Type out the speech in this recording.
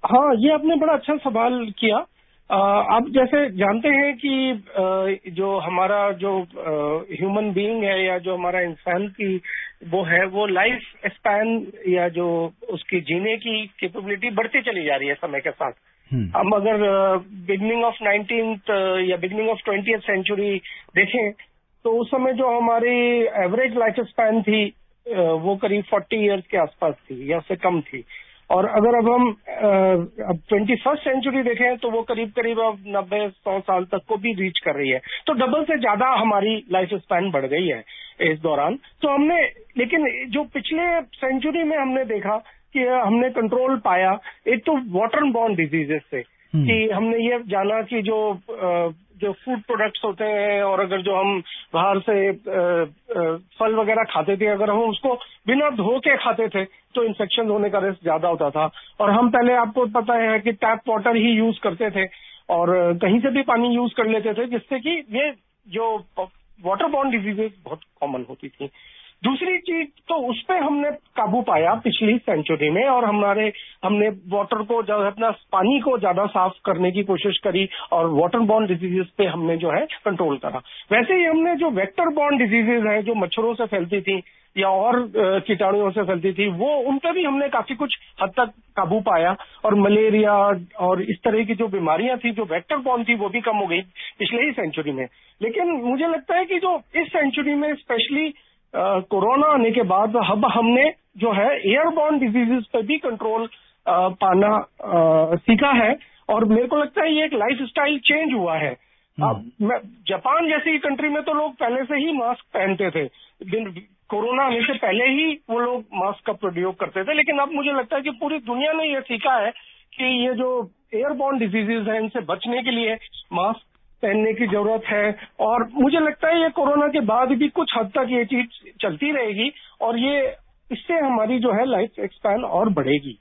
हाँ, ये आपने बड़ा अच्छा सवाल किया। आप जैसे जानते हैं कि जो हमारा जो ह्यूमन बीइंग है या जो हमारा इंसान की वो लाइफ स्पैन या जो उसकी जीने की कैपेबिलिटी बढ़ती चली जा रही है समय के साथ। हम अगर बिगनिंग ऑफ 19th या बिगनिंग ऑफ 20th सेंचुरी देखें तो उस समय जो हमारी एवरेज लाइफ स्पैन थी वो करीब 40 इयर्स के आसपास थी या उससे कम थी। और अगर अब हम अब 21st सेंचुरी देखें तो वो करीब करीब अब 90-100 साल तक को भी रीच कर रही है। तो डबल से ज्यादा हमारी लाइफ स्पैन बढ़ गई है इस दौरान। तो हमने लेकिन जो पिछले सेंचुरी में हमने देखा कि हमने कंट्रोल पाया एक तो वाटर बॉर्न डिजीजेस से कि हमने ये जाना कि जो फूड प्रोडक्ट्स होते हैं और अगर जो हम बाहर से फल वगैरह खाते थे अगर हम उसको बिना धो के खाते थे तो इन्फेक्शन होने का रिस्क ज्यादा होता था। और हम पहले आपको पता है कि टैप वाटर ही यूज करते थे और कहीं से भी पानी यूज कर लेते थे जिससे कि ये जो वाटर बॉर्न डिजीजेस बहुत कॉमन होती थी। दूसरी चीज तो उस पर हमने काबू पाया पिछली सेंचुरी में और हमने वाटर को अपना पानी को ज्यादा साफ करने की कोशिश करी और वाटर बॉर्न डिजीजेस पे हमने जो है कंट्रोल करा। वैसे ही हमने जो वेक्टर बॉर्न डिजीजेस हैं जो मच्छरों से फैलती थी या और कीटाणुओं से फैलती थी वो उन पर भी हमने काफी कुछ हद तक काबू पाया और मलेरिया और इस तरह की जो बीमारियां थी जो वेक्टर बॉर्न थी वो भी कम हो गई पिछले ही सेंचुरी में। लेकिन मुझे लगता है कि जो इस सेंचुरी में स्पेशली कोरोना आने के बाद अब हमने जो है एयरबॉर्न डिजीजेस पे भी कंट्रोल पाना सीखा है और मेरे को लगता है ये एक लाइफस्टाइल चेंज हुआ है। जापान जैसी कंट्री में तो लोग पहले से ही मास्क पहनते थे, कोरोना आने से पहले ही वो लोग मास्क का प्रयोग करते थे। लेकिन अब मुझे लगता है कि पूरी दुनिया ने ये सीखा है कि ये जो एयरबॉर्न डिजीजेस हैं इनसे बचने के लिए मास्क पहनने की जरूरत है। और मुझे लगता है ये कोरोना के बाद भी कुछ हद तक ये चीज चलती रहेगी और ये इससे हमारी जो है लाइफ स्पैन और बढ़ेगी।